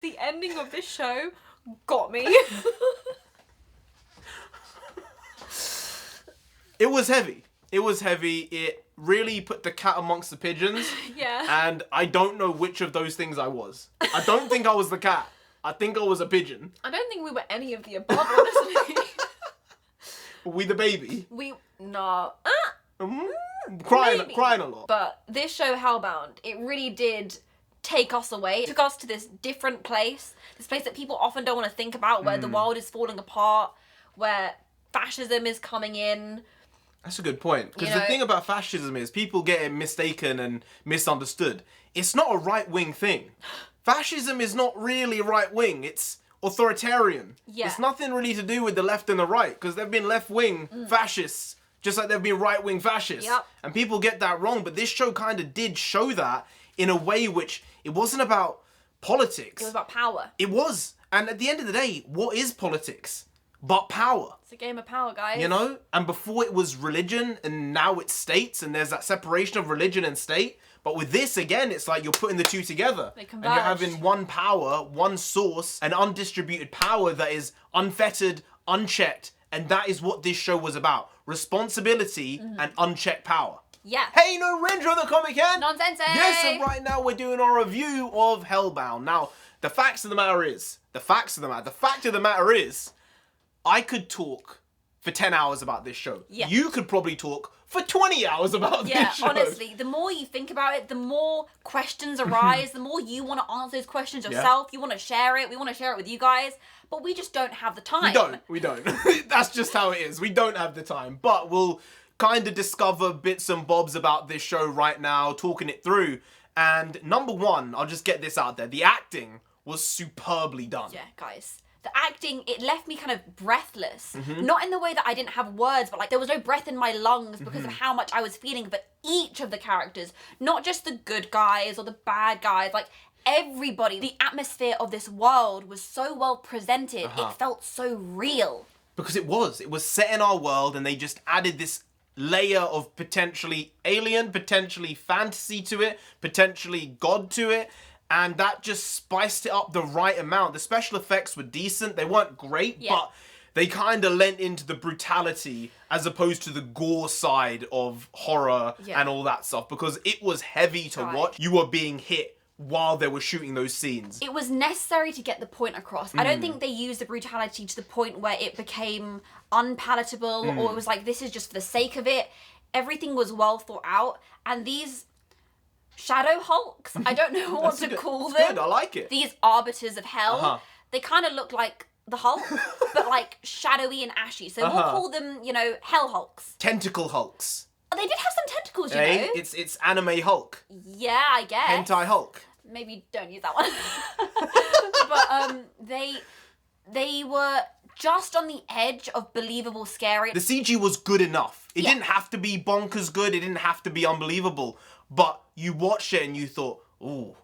The ending of this show got me. It was heavy. It was heavy. It really put the cat amongst the pigeons. Yeah. And I don't know which of those things I was. I don't think I was the cat. I think I was a pigeon. I don't think we were any of the above, honestly. Were we the baby? No. Crying a lot. But this show, Hellbound, it really did take us away. It took us to this different place. This place that people often don't want to think about, where the world is falling apart, where fascism is coming in. That's a good point. Because the thing about fascism is people get it mistaken and misunderstood. It's not a right-wing thing. Fascism is not really right-wing. It's authoritarian. Yeah. It's nothing really to do with the left and the right, because there have been left-wing fascists, just like there have been right-wing fascists. Yep. And people get that wrong, but this show kind of did show that in a way which it wasn't about politics. It was about power. It was. And at the end of the day, what is politics but power? It's a game of power, guys. You know? And before it was religion, and now it's states, and there's that separation of religion and state. But with this, again, it's like you're putting the two together. They and you're having one power, one source, an undistributed power that is unfettered, unchecked. And that is what this show was about. Responsibility and unchecked power. Yeah. Hey, NarendraTheComic here. NONSENSEI. Yes, and right now we're doing our review of Hellbound. Now, the fact of the matter is, I could talk for 10 hours about this show. Yeah. You could probably talk for 20 hours about this show. Yeah, honestly, the more you think about it, the more questions arise, the more you want to answer those questions yourself. You want to share it. We want to share it with you guys, but we just don't have the time. We don't. That's just how it is. We don't have the time, but we'll kind of discover bits and bobs about this show right now, talking it through. And number one, I'll just get this out there. The acting was superbly done. Yeah, guys. The acting, it left me kind of breathless. Not in the way that I didn't have words, but like there was no breath in my lungs because of how much I was feeling. But each of the characters, not just the good guys or the bad guys, like everybody, the atmosphere of this world was so well presented. It felt so real. Because it was set in our world, and they just added this layer of potentially alien, potentially fantasy to it, potentially God to it. And that just spiced it up the right amount. The special effects were decent. They weren't great, but they kind of lent into the brutality as opposed to the gore side of horror and all that stuff. Because it was heavy to watch. You were being hit while they were shooting those scenes. It was necessary to get the point across. I don't think they used the brutality to the point where it became unpalatable or it was like, this is just for the sake of it. Everything was well thought out. And these Shadow Hulks, I don't know what to call them. Good, I like it. These arbiters of hell, they kind of look like the Hulk, but like shadowy and ashy. So we'll call them, you know, Hell Hulks. Tentacle Hulks. Oh, they did have some tentacles, you know. It's anime Hulk. Yeah, I guess. Hentai Hulk. Maybe don't use that one. But they were just on the edge of believable scary. The CG was good enough. It didn't have to be bonkers good. It didn't have to be unbelievable. But you watched it and you thought, ooh,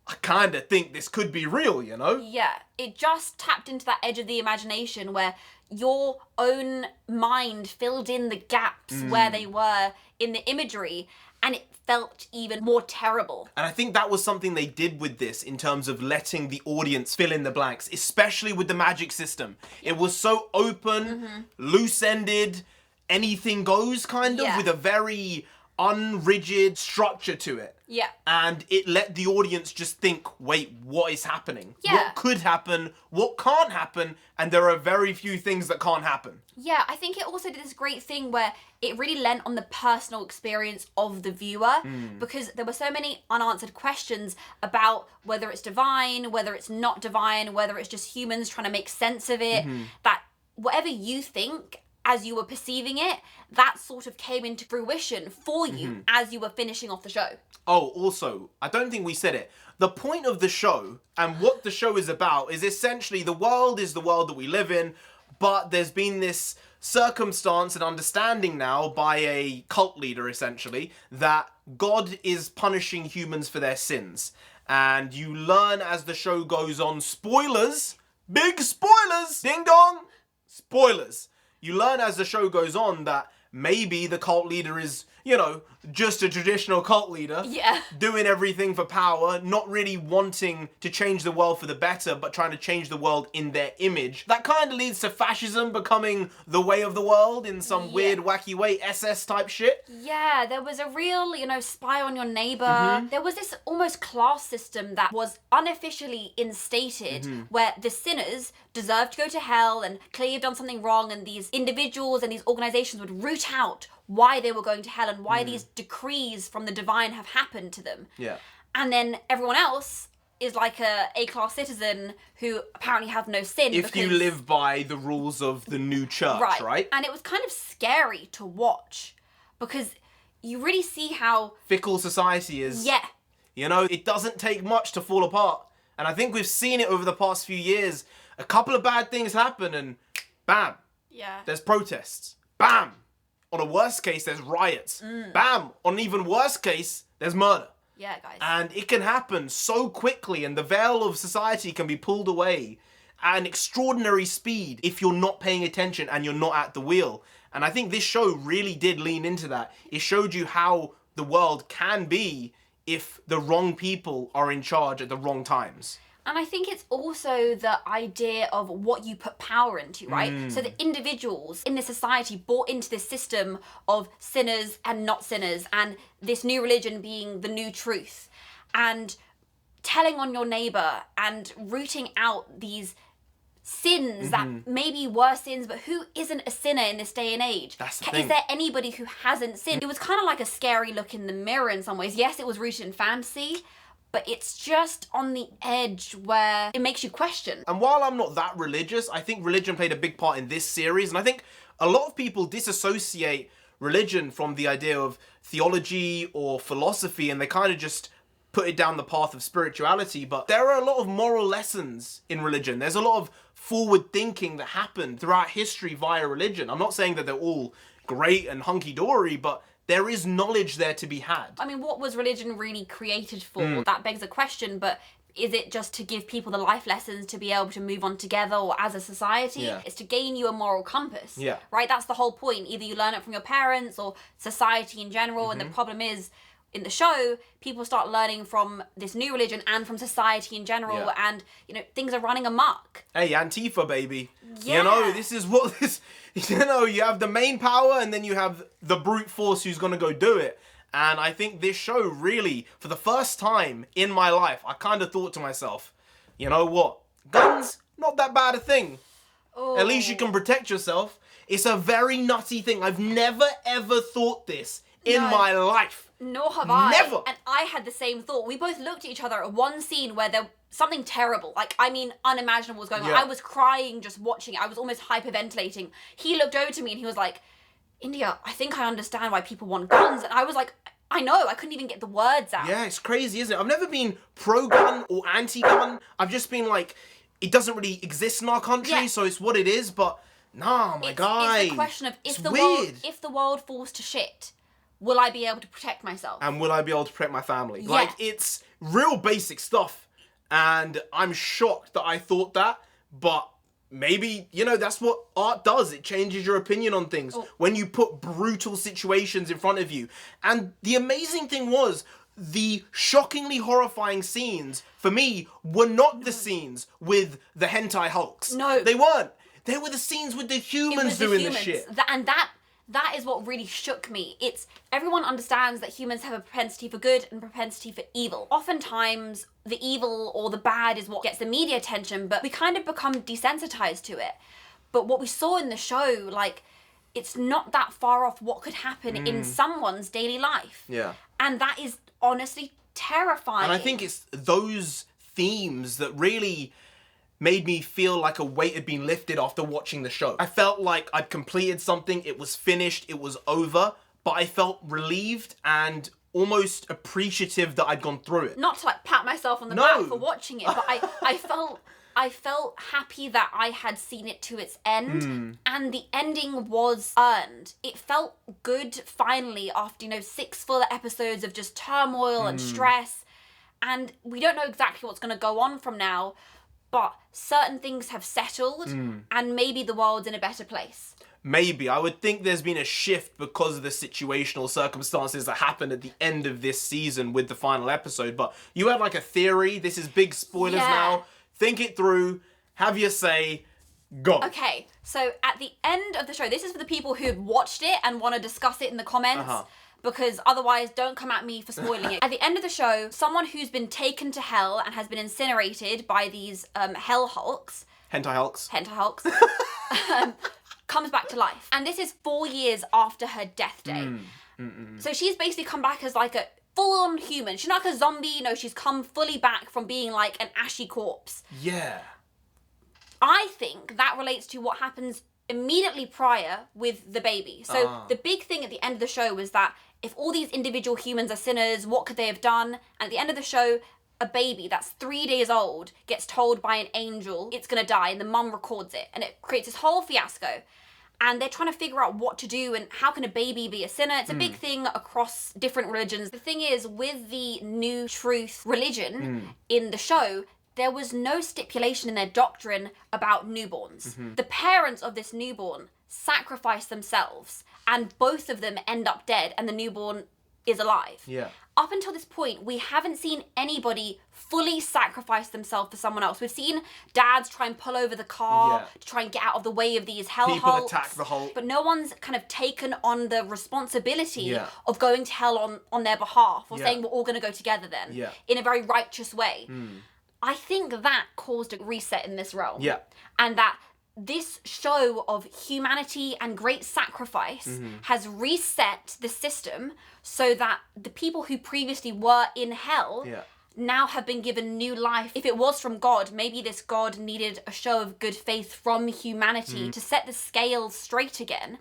I kind of think this could be real, you know? Yeah, it just tapped into that edge of the imagination where your own mind filled in the gaps where they were in the imagery, and it felt even more terrible. And I think that was something they did with this in terms of letting the audience fill in the blanks, especially with the magic system. It was so open, loose-ended, anything goes kind of, with a very unrigid structure to it. Yeah. And it let the audience just think, wait, what is happening? Yeah. What could happen? What can't happen? And there are very few things that can't happen. Yeah, I think it also did this great thing where it really lent on the personal experience of the viewer because there were so many unanswered questions about whether it's divine, whether it's not divine, whether it's just humans trying to make sense of it, that whatever you think as you were perceiving it, that sort of came into fruition for you as you were finishing off the show. Oh, also, I don't think we said it. The point of the show and what the show is about is essentially the world is the world that we live in, but there's been this circumstance and understanding now by a cult leader, essentially, that God is punishing humans for their sins. And you learn as the show goes on, spoilers, big spoilers, ding dong, spoilers. You learn as the show goes on that maybe the cult leader is, you know, just a traditional cult leader. Yeah. Doing everything for power, not really wanting to change the world for the better, but trying to change the world in their image. That kind of leads to fascism becoming the way of the world in some weird, wacky way, SS type shit. Yeah, there was a real, spy on your neighbor. There was this almost class system that was unofficially instated where the sinners deserved to go to hell and clearly have done something wrong, and these individuals and these organizations would root out why they were going to hell and why these decrees from the divine have happened to them. Yeah. And then everyone else is like a A-class citizen who apparently have no sin. If you live by the rules of the new church, right? And it was kind of scary to watch because you really see how fickle society is. Yeah. It doesn't take much to fall apart. And I think we've seen it over the past few years. A couple of bad things happen and bam. Yeah. There's protests. Bam. On a worst case, there's riots. Bam. On an even worse case, there's murder. Yeah, guys. And it can happen so quickly, and the veil of society can be pulled away at an extraordinary speed if you're not paying attention and you're not at the wheel. And I think this show really did lean into that. It showed you how the world can be if the wrong people are in charge at the wrong times. And I think it's also the idea of what you put power into, right? So the individuals in this society bought into this system of sinners and not sinners, and this new religion being the new truth, and telling on your neighbor and rooting out these sins that maybe were sins, but who isn't a sinner in this day and age? That's the thing. Is there anybody who hasn't sinned? It was kind of like a scary look in the mirror in some ways. Yes, it was rooted in fantasy, but it's just on the edge where it makes you question. And while I'm not that religious, I think religion played a big part in this series. And I think a lot of people disassociate religion from the idea of theology or philosophy, and they kind of just put it down the path of spirituality. But there are a lot of moral lessons in religion. There's a lot of forward thinking that happened throughout history via religion. I'm not saying that they're all great and hunky-dory, but there is knowledge there to be had. I mean, what was religion really created for? That begs a question, but is it just to give people the life lessons to be able to move on together or as a society? Yeah. It's to gain you a moral compass. Yeah. Right? That's the whole point. Either you learn it from your parents or society in general, and the problem is, in the show, people start learning from this new religion and from society in general, and things are running amok. Hey, Antifa, baby. Yeah. This is what this. You have the main power, and then you have the brute force who's gonna go do it. And I think this show really, for the first time in my life, I kind of thought to myself, you know what? Guns, not that bad a thing. Oh. At least you can protect yourself. It's a very nutty thing. I've never ever thought this in my life. Nor have I. Never. And I had the same thought. We both looked at each other at one scene where there something terrible, unimaginable was going on. Yeah. I was crying just watching it. I was almost hyperventilating. He looked over to me and he was like, India, I think I understand why people want guns. And I was like, I know. I couldn't even get the words out. Yeah, it's crazy, isn't it? I've never been pro-gun or anti-gun. I've just been like, it doesn't really exist in our country, so it's what it is. But nah, my guy. It's the question of it's weird. if the world falls to shit, will I be able to protect myself? And will I be able to protect my family? Yeah. Like, it's real basic stuff. And I'm shocked that I thought that. But maybe, that's what art does. It changes your opinion on things. When you put brutal situations in front of you. And the amazing thing was, the shockingly horrifying scenes, for me, were not the scenes with the hentai hulks. No. They weren't. They were the scenes with the humans doing the shit. That is what really shook me. It's everyone understands that humans have a propensity for good and propensity for evil. Oftentimes, the evil or the bad is what gets the media attention, but we kind of become desensitized to it. But what we saw in the show, it's not that far off what could happen in someone's daily life. Yeah. And that is honestly terrifying. And I think it's those themes that really made me feel like a weight had been lifted after watching the show. I felt like I'd completed something, it was finished, it was over, but I felt relieved and almost appreciative that I'd gone through it. Not to pat myself on the back for watching it, but I felt happy that I had seen it to its end, and the ending was earned. It felt good finally after 6 full episodes of just turmoil and stress, and we don't know exactly what's going to go on from now, but certain things have settled, and maybe the world's in a better place. maybe. I would think there's been a shift because of the situational circumstances that happened at the end of this season with the final episode. But you had like a theory. This is big spoilers now. Think it through. Have your say. Go. Okay, so at the end of the show, this is for the people who've watched it and want to discuss it in the comments. Because otherwise, don't come at me for spoiling it. At the end of the show, someone who's been taken to hell and has been incinerated by these hell hulks. Hentai hulks. Comes back to life. And this is 4 years after her death day. So she's basically come back as like a full-on human. She's not like a zombie. No, she's come fully back from being like an ashy corpse. Yeah. I think that relates to what happens immediately prior with the baby. So the big thing at the end of the show was that if all these individual humans are sinners, what could they have done? And at the end of the show, a baby that's 3 days old gets told by an angel it's gonna die, and the mum records it, and it creates this whole fiasco. And they're trying to figure out what to do and how can a baby be a sinner. It's a big thing across different religions. The thing is, with the New Truth religion in the show, there was no stipulation in their doctrine about newborns. The parents of this newborn sacrifice themselves, and both of them end up dead, and the newborn is alive. Yeah. Up until this point, we haven't seen anybody fully sacrifice themselves for someone else. We've seen dads try and pull over the car to try and get out of the way of these hell People hulks, attack the Hulk. but no one's kind of taken on the responsibility of going to hell on their behalf, or saying we're all going to go together then, in a very righteous way. I think that caused a reset in this realm. Yeah. And that this show of humanity and great sacrifice has reset the system so that the people who previously were in hell now have been given new life. If it was from God, maybe this God needed a show of good faith from humanity to set the scales straight again,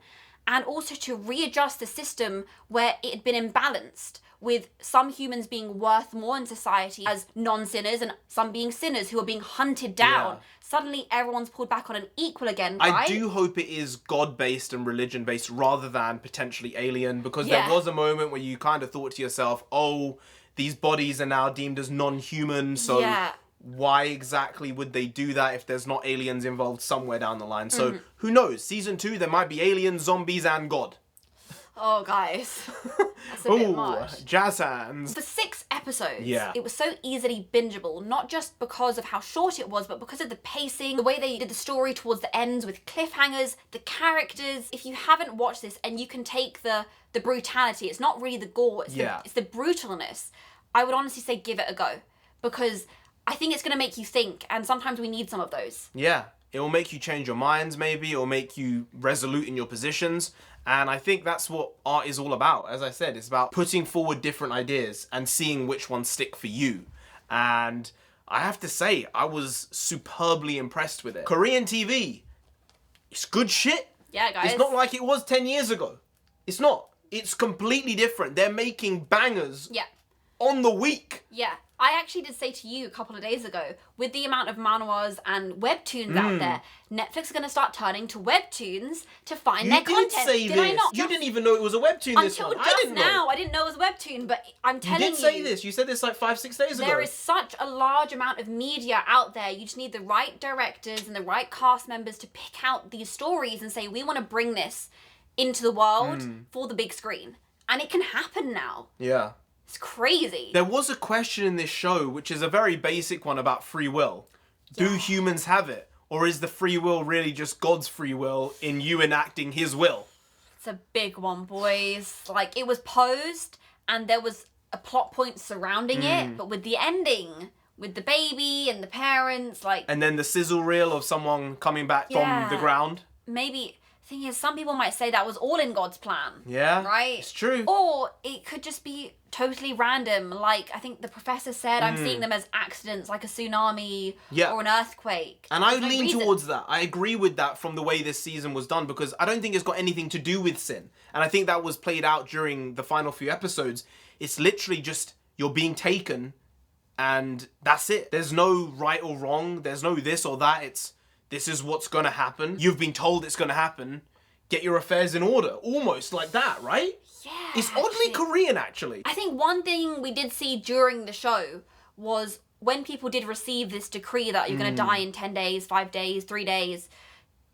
and also to readjust the system where it had been imbalanced, with some humans being worth more in society as non-sinners and some being sinners who are being hunted down. Suddenly everyone's pulled back on an equal again, right? I do hope it is God-based and religion-based rather than potentially alien, because there was a moment where you kind of thought to yourself, oh, these bodies are now deemed as non-human, so why exactly would they do that if there's not aliens involved somewhere down the line? So who knows? Season 2, there might be aliens, zombies, and God. Oh, guys. That's a bit much. Jazz hands. For 6 episodes, Yeah. it was so easily bingeable, not just because of how short it was, but because of the pacing, the way they did the story towards the ends with cliffhangers, the characters. If you haven't watched this and you can take the brutality, it's not really the gore, it's, it's the brutalness, I would honestly say give it a go. Because I think it's going to make you think, and sometimes we need some of those. Yeah. It will make you change your minds, maybe. It will make you resolute in your positions. And I think that's what art is all about. As I said, it's about putting forward different ideas and seeing which ones stick for you. And I have to say, I was superbly impressed with it. Korean TV, it's good shit. Yeah, guys. It's not like it was 10 years ago. It's not. It's completely different. They're making bangers on the week. Yeah. I actually did say to you a couple of days ago, with the amount of manhwas and webtoons out there, Netflix is going to start turning to webtoons to find their content. Say did this. I not? You didn't even know it was a webtoon this one. Until just now, I didn't know it was a webtoon, but I'm telling you. You did say this. You said this like 5-6 days ago. There is such a large amount of media out there. You just need the right directors and the right cast members to pick out these stories and say, we want to bring this into the world for the big screen. And it can happen now. Yeah. It's crazy. There was a question in this show, which is a very basic one about free will. Do humans have it? Or is the free will really just God's free will in you enacting his will? It's a big one, boys. Like, it was posed and there was a plot point surrounding it, but with the ending, with the baby and the parents, like... And then the sizzle reel of someone coming back from the ground. Maybe... Thing is, some people might say that was all in God's plan. Yeah. Right? It's true. Or it could just be totally random. Like, I think the professor said, I'm seeing them as accidents, like a tsunami or an earthquake. And I lean towards that. I agree with that from the way this season was done, because I don't think it's got anything to do with sin. And I think that was played out during the final few episodes. It's literally just you're being taken and that's it. There's no right or wrong. There's no this or that. It's... This is what's going to happen. You've been told it's going to happen. Get your affairs in order. Almost like that, right? Yeah. It's oddly Korean, actually. I think one thing we did see during the show was when people did receive this decree that you're going to die in 10 days, 5 days, 3 days,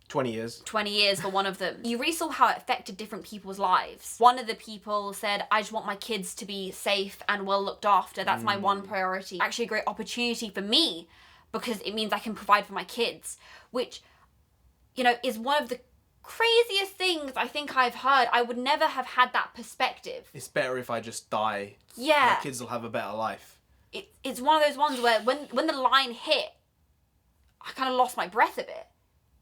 20 years. 20 years for one of them. You really saw how it affected different people's lives. One of the people said, I just want my kids to be safe and well looked after. That's my one priority. Actually a great opportunity for me because it means I can provide for my kids, which, you know, is one of the craziest things I think I've heard. I would never have had that perspective. It's better if I just die. Yeah. My kids will have a better life. It's one of those ones where when the line hit, I kind of lost my breath a bit.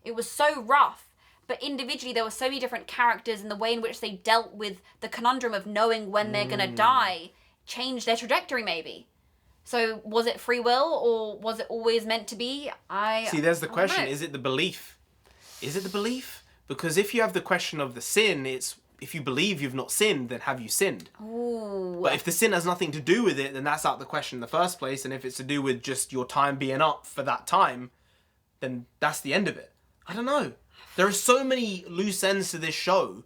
It was so rough, but individually there were so many different characters, and the way in which they dealt with the conundrum of knowing when they're gonna die changed their trajectory maybe. So was it free will or was it always meant to be? See, there's the question, is it the belief? Is it the belief? Because if you have the question of the sin, it's if you believe you've not sinned, then have you sinned? Ooh. But if the sin has nothing to do with it, then that's out the question in the first place, and if it's to do with just your time being up for that time, then that's the end of it. I don't know. There are so many loose ends to this show,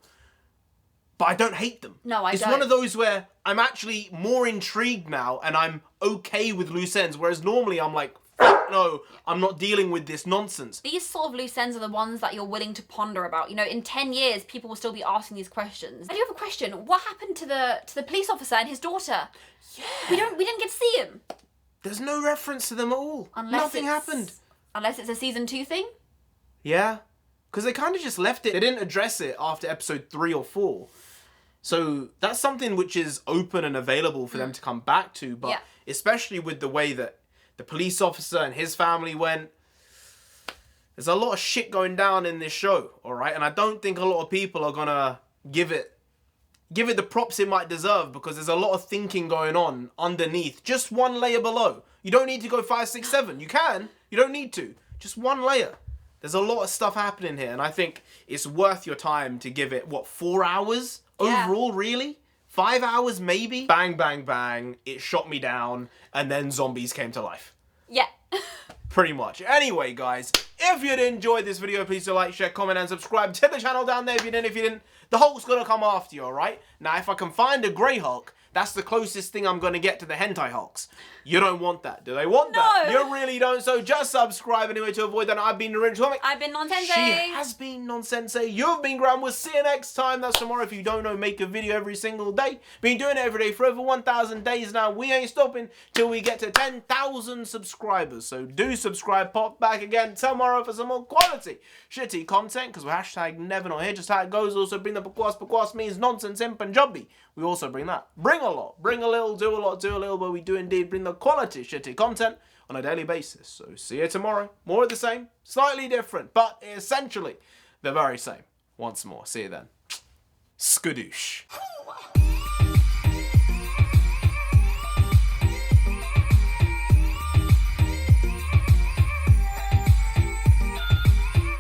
but I don't hate them. No, I don't. It's one of those where I'm actually more intrigued now, and I'm okay with loose ends, whereas normally I'm like, fuck no, I'm not dealing with this nonsense. These sort of loose ends are the ones that you're willing to ponder about. You know, in 10 years, people will still be asking these questions. I do have a question. What happened to the police officer and his daughter? Yeah. We didn't get to see him. There's no reference to them at all. Nothing happened. Unless it's a season 2 thing? Yeah. Because they kind of just left it. They didn't address it after episode 3 or 4. So that's something which is open and available for them to come back to. But especially with the way that the police officer and his family went, there's a lot of shit going down in this show, all right? And I don't think a lot of people are going to give it the props it might deserve, because there's a lot of thinking going on underneath. Just one layer below. You don't need to go 5, 6, 7. You can. You don't need to. Just one layer. There's a lot of stuff happening here, and I think it's worth your time to give it, 4 hours overall, really? 5 hours, maybe? Bang, bang, bang. It shot me down, and then zombies came to life. Yeah. Pretty much. Anyway, guys, if you did enjoy this video, please do like, share, comment, and subscribe to the channel down there if you didn't. If you didn't, the Hulk's gonna come after you, alright? Now, if I can find a grey Hulk, that's the closest thing I'm gonna get to the hentai Hulks. You don't want that. Do they want that? You really don't. So just subscribe anyway to avoid that. I've been NarendraTheComic. I've been NONSENSEI. She has been NONSENSEI. You've been Graham. We'll see you next time. That's tomorrow. If you don't know, make a video every single day. Been doing it every day for over 1,000 days now. We ain't stopping till we get to 10,000 subscribers. So do subscribe. Pop back again tomorrow for some more quality shitty content, because we're hashtag never not here. Just how it goes. Also bring the bakwas. Bakwas means nonsense in Punjabi. We also bring that. Bring a lot. Bring a little. Do a lot. Do a little. But we do indeed bring the quality shitty content on a daily basis. So see you tomorrow. More of the same. Slightly different. But essentially the very same. Once more. See you then. Skadoosh.